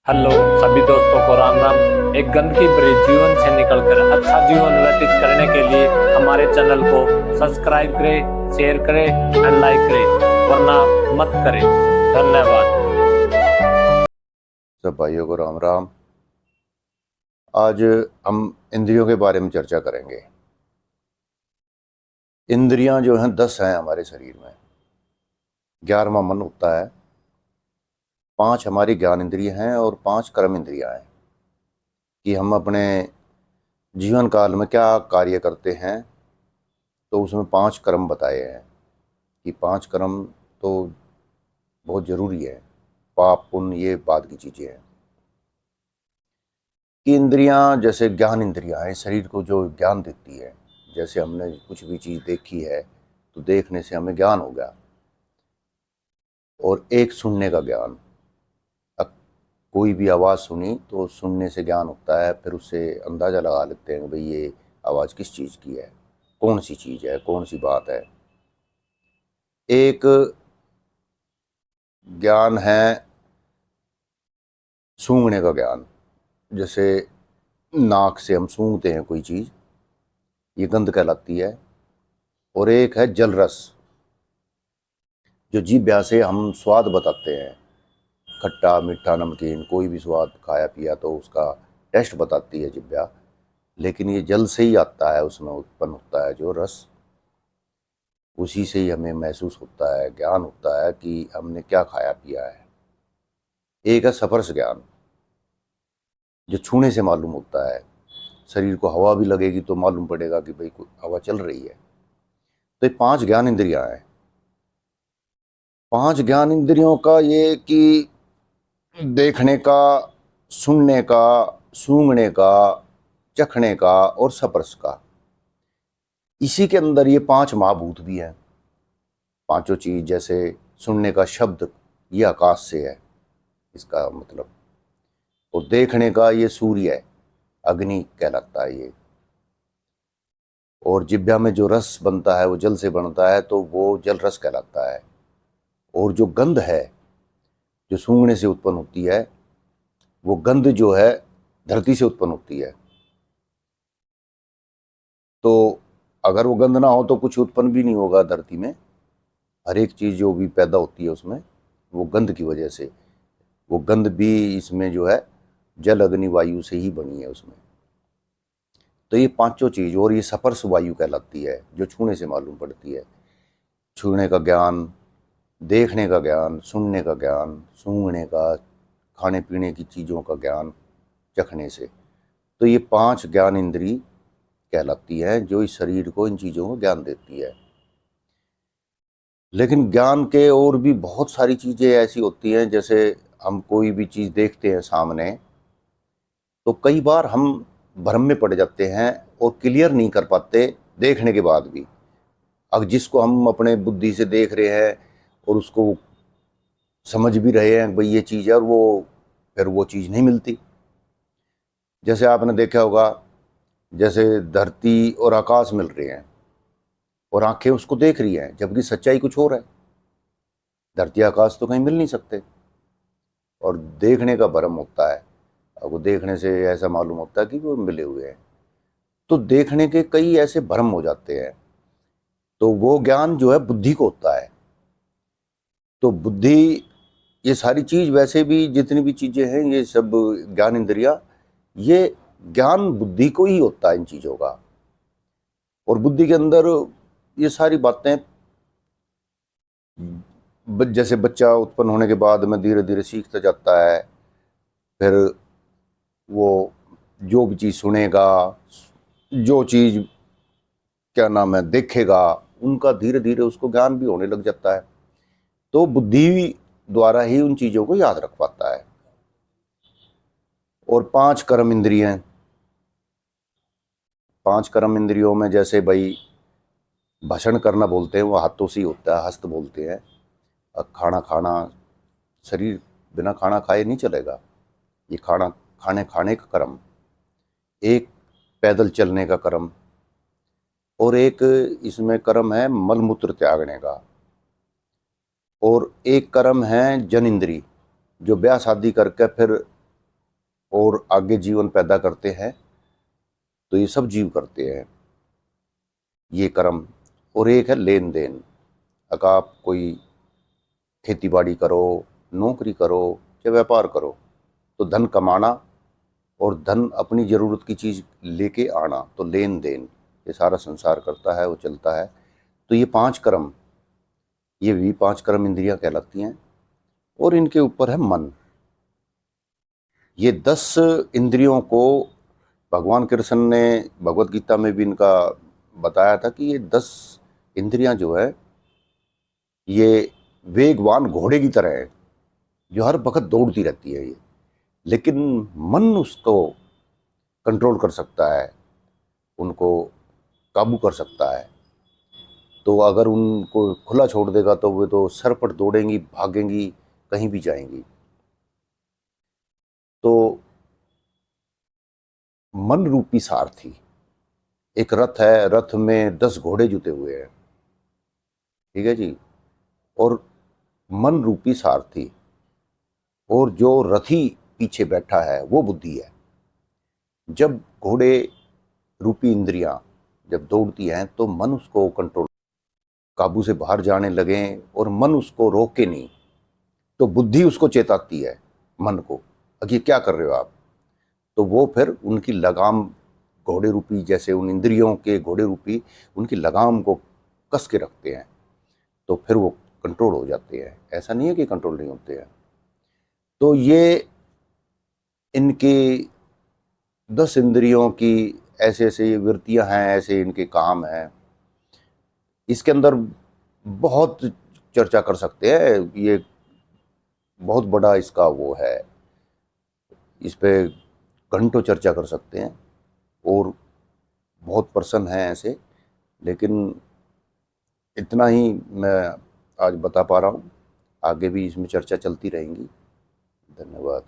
Hello सभी दोस्तों को राम राम। एक गंदगी भरे जीवन से निकलकर अच्छा जीवन व्यतीत करने के लिए हमारे चैनल को सब्सक्राइब करें, शेयर करें एंड लाइक करें, वरना मत करें। धन्यवाद। सब भाइयों को राम राम। आज हम इंद्रियों के बारे में चर्चा करेंगे। इंद्रियां जो हैं 10 हैं हमारे शरीर में। 11वां मन होता है। 5 हमारी ज्ञान इंद्रिय हैं और 5 कर्म इंद्रियां हैं कि हम अपने जीवन काल में क्या कार्य करते हैं। तो उसमें 5 कर्म बताए हैं कि 5 कर्म तो बहुत ज़रूरी है। पाप पुण्य ये बाद की चीज़ें हैं कि इंद्रियां जैसे ज्ञान इंद्रियां हैं, शरीर को जो ज्ञान देती है। जैसे हमने कुछ भी चीज़ देखी है तो देखने से हमें ज्ञान हो गया। और एक सुनने का ज्ञान, अब कोई भी आवाज़ सुनी तो सुनने से ज्ञान होता है, फिर उससे अंदाज़ा लगा लेते हैं कि भाई ये आवाज़ किस चीज़ की है, कौन सी चीज़ है, कौन सी बात है। एक ज्ञान है सूंघने का ज्ञान। जैसे नाक से हम सूंघते हैं कोई चीज़, ये गंध कहलाती है। और एक है जल रस, जो जीभ से हम स्वाद बताते हैं। खट्टा मीठा नमकीन कोई भी स्वाद खाया पिया तो उसका टेस्ट बताती है जिब्या। लेकिन ये जल से ही आता है, उसमें उत्पन्न होता है जो रस, उसी से ही हमें महसूस होता है, ज्ञान होता है कि हमने क्या खाया पिया है। एक है स्पर्श ज्ञान, जो छूने से मालूम होता है। शरीर को हवा भी लगेगी तो मालूम पड़ेगा कि भाई हवा चल रही है। तो ये 5 ज्ञान इंद्रियां हैं। 5 ज्ञान इंद्रियों का ये कि देखने का, सुनने का, सूंघने का, चखने का और स्पर्श का, इसी के अंदर ये 5 महाभूत भी हैं। पांचों चीज, जैसे सुनने का शब्द ये आकाश से है, इसका मतलब। और देखने का ये सूर्य है, अग्नि कहलाता है ये। और जिब्या में जो रस बनता है वो जल से बनता है, तो वो जल रस कहलाता है। और जो गंध है, जो सूंघने से उत्पन्न होती है, वो गंध जो है धरती से उत्पन्न होती है। तो अगर वो गंध ना हो तो कुछ उत्पन्न भी नहीं होगा धरती में। हर एक चीज़ जो भी पैदा होती है उसमें वो गंध की वजह से, वो गंध भी इसमें जो है जल अग्नि वायु से ही बनी है उसमें। तो ये पांचों चीज़, और ये स्पर्श वायु कहलाती है जो छूने से मालूम पड़ती है। छूने का ज्ञान, देखने का ज्ञान, सुनने का ज्ञान, सूंघने का, खाने पीने की चीज़ों का ज्ञान, चखने से। तो ये 5 ज्ञान इंद्री कहलाती है जो इस शरीर को इन चीज़ों को ज्ञान देती है। लेकिन ज्ञान के और भी बहुत सारी चीज़ें ऐसी होती हैं। जैसे हम कोई भी चीज़ देखते हैं सामने, तो कई बार हम भ्रम में पड़ जाते हैं और क्लियर नहीं कर पाते देखने के बाद भी। अब जिसको हम अपने बुद्धि से देख रहे हैं और उसको समझ भी रहे हैं भाई ये चीज़ है, और वो फिर वो चीज़ नहीं मिलती। जैसे आपने देखा होगा, जैसे धरती और आकाश मिल रहे हैं और आंखें उसको देख रही हैं, जबकि सच्चाई कुछ और है। धरती आकाश तो कहीं मिल नहीं सकते, और देखने का भ्रम होता है। अब वो देखने से ऐसा मालूम होता है कि वो मिले हुए हैं। तो देखने के कई ऐसे भ्रम हो जाते हैं। तो वो ज्ञान जो है बुद्धि को होता है। तो बुद्धि, ये सारी चीज, वैसे भी जितनी भी चीजें हैं ये सब ज्ञान इंद्रिया, ये ज्ञान बुद्धि को ही होता है इन चीजों का। और बुद्धि के अंदर ये सारी बातें, जैसे बच्चा उत्पन्न होने के बाद में धीरे धीरे सीखता जाता है। फिर वो जो भी चीज़ सुनेगा, जो चीज़ क्या नाम है देखेगा, उनका धीरे धीरे उसको ज्ञान भी होने लग जाता है। तो बुद्धि द्वारा ही उन चीज़ों को याद रख पाता है। और 5 कर्म इंद्रिय हैं। 5 कर्म इंद्रियों में जैसे भाई भाषण करना बोलते हैं, वो हाथों से ही होता है, हस्त बोलते हैं। खाना खाना, शरीर बिना खाना खाए नहीं चलेगा। ये खाना खाने खाने का कर्म, एक पैदल चलने का कर्म, और एक इसमें कर्म है मलमूत्र त्यागने का। और एक कर्म है जन इंद्री, जो ब्याह शादी करके फिर और आगे जीवन पैदा करते हैं, तो ये सब जीव करते हैं ये कर्म। और एक है लेन देन। अगर आप कोई खेती बाड़ी करो, नौकरी करो या व्यापार करो, तो धन कमाना और धन अपनी ज़रूरत की चीज़ लेके आना, तो लेन देन ये सारा संसार करता है, वो चलता है। तो ये 5 कर्म, ये भी 5 कर्म इंद्रियां कहलाती हैं। और इनके ऊपर है मन। ये 10 इंद्रियों को भगवान कृष्ण ने भगवत गीता में भी इनका बताया था कि ये 10 इंद्रियां जो है ये वेगवान घोड़े की तरह है, जो हर वक्त दौड़ती रहती है ये, लेकिन मन उसको कंट्रोल कर सकता है, उनको काबू कर सकता है। तो अगर उनको खुला छोड़ देगा तो वे तो सरपट दौड़ेंगी, भागेंगी, कहीं भी जाएंगी। तो मन रूपी सारथी, एक रथ है, रथ में 10 घोड़े जुते हुए हैं, ठीक है जी। और मन रूपी सारथी, और जो रथी पीछे बैठा है वो बुद्धि है। जब घोड़े रूपी इंद्रियां जब दौड़ती हैं तो मन उसको कंट्रोल, काबू से बाहर जाने लगे और मन उसको रोके नहीं, तो बुद्धि उसको चेताती है मन को, अब ये क्या कर रहे हो आप। तो वो फिर उनकी लगाम, घोड़े रूपी जैसे उन इंद्रियों के घोड़े रूपी उनकी लगाम को कस के रखते हैं, तो फिर वो कंट्रोल हो जाते हैं। ऐसा नहीं है कि कंट्रोल नहीं होते हैं। तो ये इनकी 10 इंद्रियों की ऐसे ऐसे ये वृत्तियां हैं, ऐसे इनके काम हैं। इसके अंदर बहुत चर्चा कर सकते हैं, ये बहुत बड़ा इसका वो है, इस पे घंटों चर्चा कर सकते हैं और बहुत पर्सन हैं ऐसे। लेकिन इतना ही मैं आज बता पा रहा हूँ, आगे भी इसमें चर्चा चलती रहेंगी। धन्यवाद।